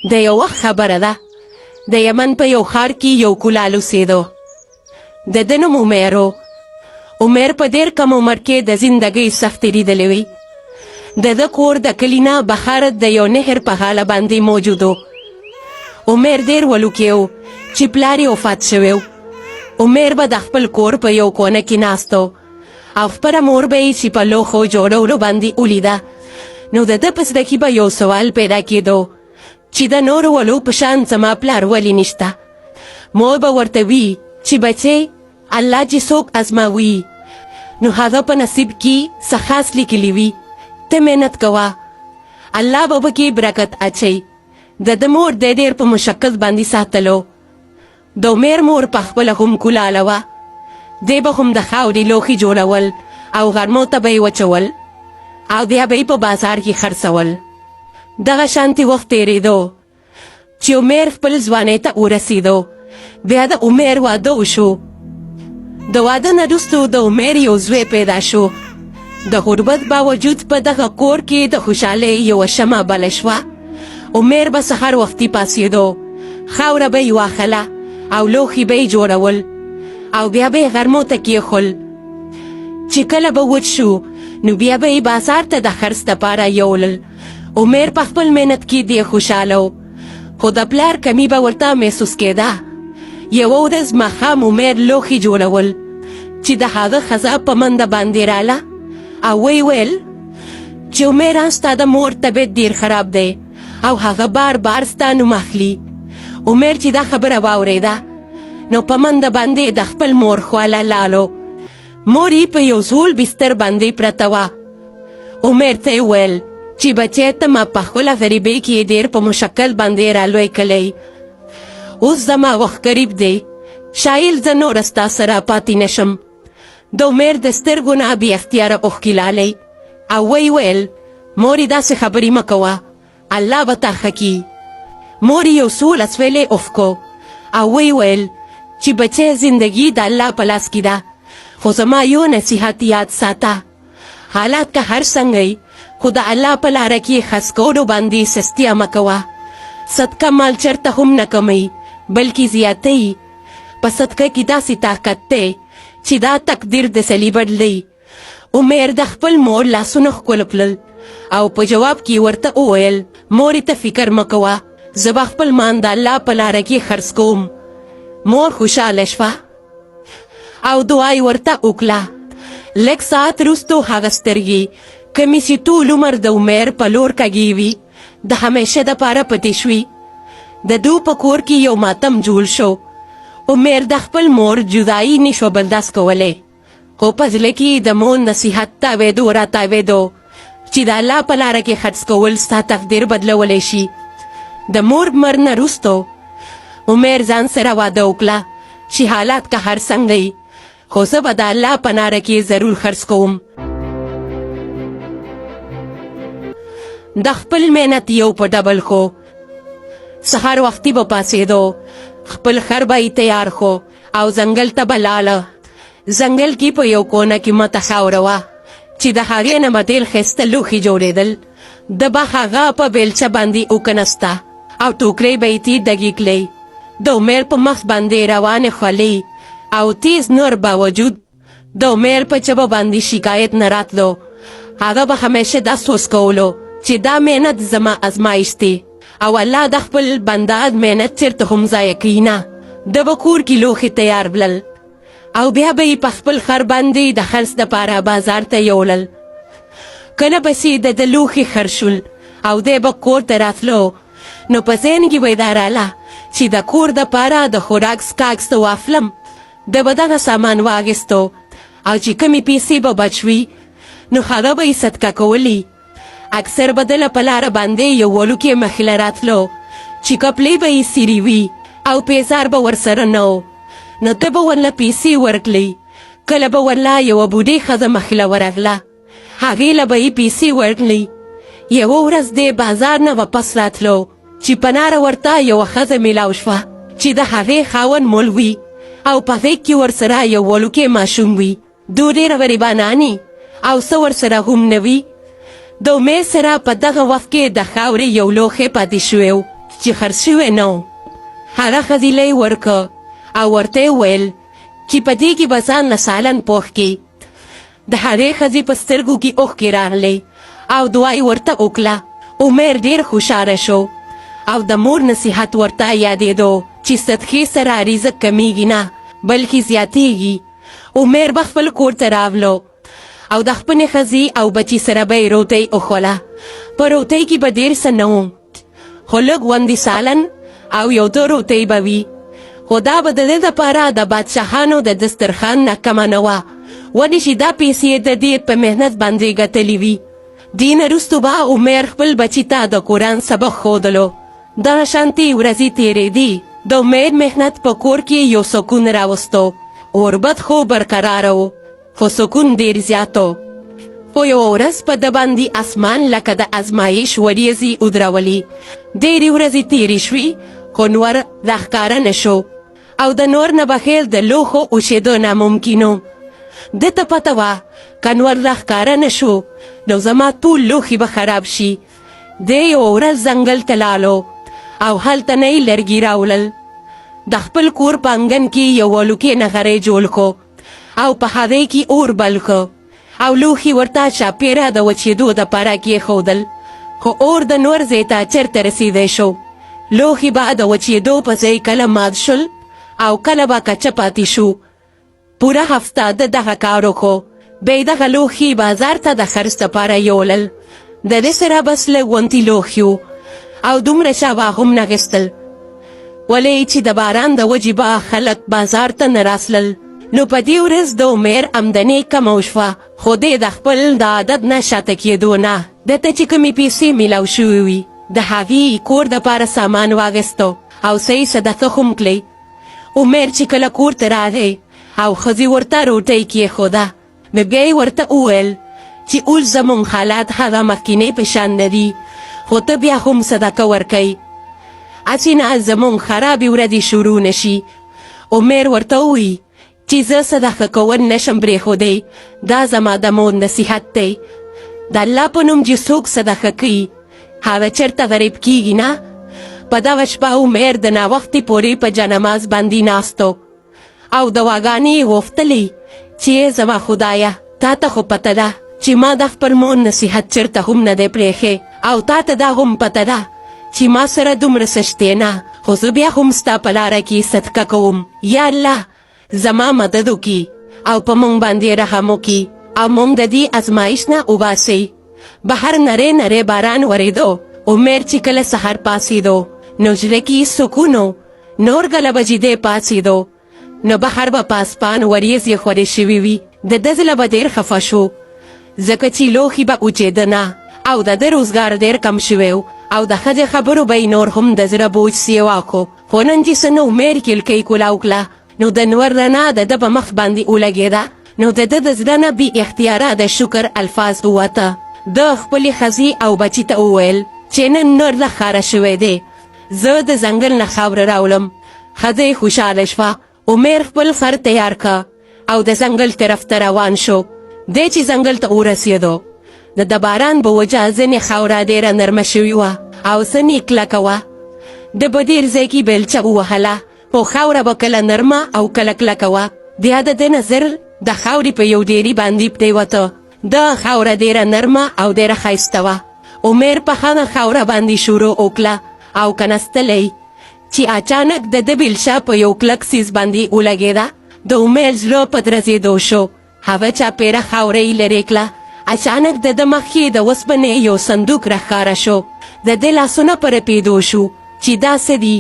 د یو وخت خبره ده د یمن په یو ښار کې یو کولال اوسېدو. د ده نوم عمیر و. عمیر په ډېر کم عمر کې د زندګۍ سختې لیدلې وې. د ده کور د کلي نه بهر د یو نهر په غاړه باندې موجود و. عمیر ډېر وړوکی و چې پلار یې وفات شوی و. عمیر به د خپل کور په یو کونه کې ناست و او خپله مور به یې چې په لوښو جوړولو باندې ولیده نو د ده په زړه کې به یو سوال پیدا کېدو چې د نورو ولو په شان زما پلار ولې نشته. مور به ورته وي چې بچی الله چې څوک ازماوي نو هغه په نصیب کې څه خاص لیکلي وي. ته محنت کوه الله به پکې برکت اچوي. د ده مور د ډېر په مشقت باندې ساتلو. د عمیر مور په خپله هم کولاله وه. دی به هم د خاورې لوښي جوړول او غرمو ته به یې وچول او بیا به یې په بازار کې خرڅول. دغه شانتې وخت تېرېدو چې عمیر خپل ځوانۍ ته ورسېدو. بیا د عمیر واده وشو. د واده نه وروستو د عمیر یو زوی پیدا شو. د غربت باوجود په دغه کور کې د خوشحالۍ یوه شمعه بله شوه. عمیر به سهار وختي پاڅېدو، خاوره به یې واخله او لوښي به یې جوړول او بیا به یې غرمو ته کېښول. چې کله به وچ شو نو بیا به یې بازار ته د خرڅ دپاره یوړل. عمیر په خپل محنت کې ډېر خوشحاله و خو د پلار کمی به ورته محسوس کېده. یوه ورځ ماښام عمیر لوښي جوړول چې د هغه ښځه په منډه باندې راله او ویې ویل چې عمیره ستا د مور طبیعت ډېر خراب دی او هغه بار بار ستا نوم اخلي. عمیر چې دا خبره واورېده نو په منډه باندې د خپل مور خواله لاړو. مور یې په یو زوړ بستر باندې پرته وه. عمیر ته یې ویل چې بچی ته ما په خپله غریبۍ کې ډېر په مشکل باندې رالوی کلی. اوس زما وخت قریب دی، شاید زه نوره ستا سره پاتې نشم. د عمیر د سترګو نه بې اختیاره اوښکې لالی او ویې ویل مورې داسې خبرې مه کوه، الله به تا ښه کي. مور یې یو څو لسویلی اوښکو او ویې ویل چې بچی زندګي د الله په لاس کې ده خو زما یو نصیحت یاد ساته، حالات که هر څنګه وي خو د الله په لاره کې خرڅ کولو باندې سستیا مه کوه. صدقه مال چرته هم نه کموي بلکې زیاتوي. په صدقه کې داسې طاقت دی چې دا تقدیر د سړي بدلوي. عمیر د خپل مور لاسونه ښکل کړل او په جواب کې ورته وویل مورې ته فکر مه کوه، زه به خپل مان د الله په لاره کې خرڅ کوم. مور خوشحاله شوه او دعا یې ورته وکړه. لږ ساعت وروستو هغه سترګې کمې چې ټول عمر د عمیر په لور کږې وي د همیشه دپاره پټې شوي. د دو په کور کې یو ماتم جوړ شو. عمیر د خپل مور جدایي نشو برداشت کولی خو په زړه کې د مور نصیحت تاویدو راتاویدو چې د الله په لاره کې خرڅ کول ستا تقدیر بدلولی شي. د مور مړ نه وروستو عمیر ځان سره واده وکړه چې حالات که هر څنګه وي خو زه به د الله په لاره کې ضرور خرڅ کوم. د خپل محنت یو په ډبل خو سهار وختي به پاڅېدو، خپل خر به یې تیار خو او ځنګل ته به لاړه. ځنګل کې په یو کونه کې مته خاوره وه چې د هغې نه به ډېر ښایسته لوښي جوړېدل. د به هغه په بیلچه باندې وکنسته او ټوکرۍ به یې تې ډکې کړې. د عمیر په مخ باندې روانې خولې او تیز نور باوجود د عمیر په ژبه باندې شکایت نه راتلو. هغه به همیشه دا سوچ کولو چې دا محنت زما ازمایش دی او الله د خپل بنده محنت چېرته هم ضایع کوي نه. د به کور کې لوښي تیار بلل او بیا به یې په خپل خر باندې د خرڅ دپاره بازار ته یوړل. کله پسې د ده لوښي خر شول او دی به کور ته راتلو نو په ذهن کې به یې دا راله چې د کور دپاره د خوراک څښاک څه واخلم. د به دغه سامان واخیستو او چې کمې پیسې به بچ وي نو هغه به یې صدقه کولی. اکثر به دله په لاره باندې یو وړوکی مخله راتلو چې کپړې به یې څیرې وي او پیزار به ورسره نه و نو ته به ورله پیسې ورکړې. کله به ورله یوه بوډۍ ښځه مخله ورغله، هغې له به یې پیسې ورکړې. یوه ورځ دی بازار نه واپس راتلو چې په لاره ورته یوه ښځه میلاو شوه چې د هغې خاوند مولوي او په غېږ کې ورسره یو وړوکی ماشوم وي. دو ډېره غریبانانې او څه ورسره هم نه وي. د عمیر سره په دغه وخت کې د خاورې یو لوښی پاتې شوی و چې خرڅ شوی نه و. هغه ښځې له یې ورکه او ورته یې ویل چې په دې کې به ځان له سالن پوخ کړي. د هغې ښځې په سترګو کې اوښکې راغلې او دعا یې ورته وکړه. عمر ډېر خوشحاله شو او د مور نصیحت ورته یادېدو چې صدقې سره رزق کمیږي نه بلکې زیاتېږي. عمر به خپل کور ته راغلو او د خپلې ښځې او بچي سره به یې روټۍ وخوړه. په روټۍ کې به ډېر څه نه و خو لږ غوندې سالن او یو څو روټۍ به وي. خو دا به د دې دپاره د بادشاهانو د دسترخوان نه کمه نه وه ولې چې دا پیسې د دې په محنت باندې ګټلې وي. دې نه وروستو به عمر خپل بچي ته د قرآن سبق ښودلو. دغه شانتې ورځې تېرېدې. د عمر محنت په کور کې یو سکون راوستو. اوربت خو برقراره و خو سکون ډېر زیات و. خو یوه ورځ په ده باندې اسمان لکه د ازمایش وریځې ودرولې. ډېرې ورځې تېرې شوې خو نور راښکاره نه شو او د نور نه بغیر د لوښو اوسېدو ناممکن و. ده ته پته وه که نور راښکاره نه شو نو زما ټول لوښي به خراب شي. دی یوه ورځ ځنګل ته لاړو او هلته نه یې لرګي راوړل. د خپل کور په انګن کې یو وړوکی نغری جوړ کړو او په هغې کې اور بل کړو او لوښي ورته چاپېره د وچېدو دپاره کېښودل. خو اور د نور ځای ته چېرته رسېدی شو. لوښي به د وچېدو په ځای کله مات شول او کله به کچه پاتې شو. پوره هفته د دغه کار وکړو. بیا یې دغه لوښي بازار ته د خرڅ دپاره یوړل. د دې سره بس لږ غوندې لوښي و او دومره چا به هم نه اخیستل ولې چې د باران د وجې به خلک بازار ته نه راتلل. نو په دې ورځ د عمر آمدنۍ کمه وشوه خو دی د خپل د عادت نه شاته کېدو نه دته چې کومې پیسې میلاو شوې وي د هغې کور دپاره سامان واخیستو او صحیح صدقه هم کړی. عمر چې کله کور ته راغی او ښځې ورته روټۍ کېښوده نو بیا یې ورته وویل چې اوس زموږ حالات هغه مخکینۍ په شان نه دي خو ته بیا هم صدقه ورکوي هسې نه زموږ خرابې ورځې شروع نه شي. عمر ورته ووایي چې زه صدقه کول نشم پرېښودی. دا زما د مور نصیحت دی. د الله په نوم چې څوک صدقه کوي هغه چېرته غریب کېږي نه. په دغه شپه عمر د ناوختې پورې په جانماز باندې ناست او دعاګانې یې غوښتلې چې زما خدایه تا ته خو پته ده چې ما د خپل مور نصیحت چېرته هم نه دی پرېښی او تا ته دا هم پته ده چې ما سره دومره څه شتی نه خو زه بیا هم ستا په لاره کې صدقه کوم. یا الله زما مدد وکړي او په موږ باندې رحم وکړي او موږ د دې ازمایش نه وباسئ. بهر نری نری باران ورېدو. عمر چې کله سهار پاڅېدو نو زړه کې سکون و. نور ګله بجې دی پاڅېدو نو بهر به په اسمان وریځې خورې شوې وي. د ده زړه به ډېر خفه شو ځکه چې لوښي به اوچېده نه او د ده روزګار ډېر کم شوی او د ښځې خبرو به یې نور هم د زړه بوج سیوا کړو. خو نن چې څه نو عمر کړکۍ کولاو کړه نو د نور رڼا د ده په مخ باندې ولګېده نو د ده د زړه نه بې اختیاره د شکر الفاظ ووته. د خپلې ښځې او بچي ته وویل چې نن نور له ښاره شوی دی زه د ځنګل نه خاوره راوړم. ښځه یې خوشحاله شوه. عمر خپل خر تیار که او د ځنګل طرف ته روان شو. دی چې ځنګل ته ورسېدو د باران په وجه ځینې خاوره ډېره نرمه شوې وه او ځینې کلکه وه. د په ډېر ځای کې بیلچه ووهله خو خاوره به کله نرمه او کله کلکه وه. بیا د ده نظر د خاورې په یو ډېري باندې پرېوته. د خاوره ډېره نرمه او ډېره ښایسته وه. عمر په هغه خاوره باندې شروع وکړه او کېناستلی چې اچانک د ده بیلچه په یو کلک څیز باندې ولګېده. د عمر زړه په درزېدو شو. هغه چاپېره خاوره یې لرې کړه. اچانک د ده مخ کې د اوسپنې یو صندوق راښکاره شو. د ده لاسونه په رپېدو شو چې دا څه دي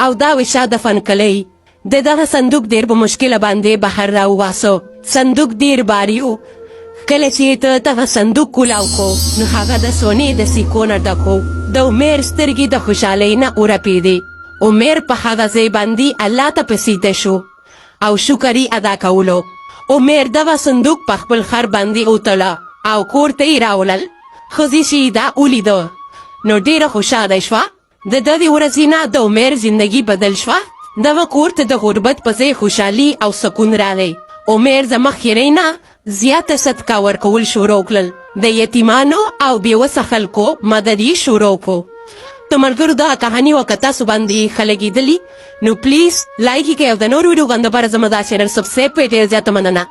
او دا وې چا دفن کړی. د دغه صندوق ډېر په مشکله باندې بهر راوباسو. صندوق ډېر باري و. کله چې ته دغه صندوق کولاو کړو نو هغه د سونې د سیکو نه ډک و. د عمر سترګې د خوشحالۍ نه ورپېدې. عمر په هغه ځای باندې الله ته په سجده شو او شکر یې ادا کولو. عمر دغه صندوق په خپل خر باندې وتړه او کور ته یې راوړل. ښځې چې دا ولیده نو ډېره خوشحاله شوه. د دغې ورځې نه د عمر زندګي بدل شوه. دغه کور ته د غربت په ځای خوشحالي او سکون راغی. عمر د مخکې نه زیاته صدقه ورکول شروع کړل. د یتیمانو او بېوسه خلکو مدد یې شروع کړو. tomar gurda kahani wa kata subandi khalegi dali. No please, like ke avdanor video ganda para zamadashenar सबसे पेटे जाता मनना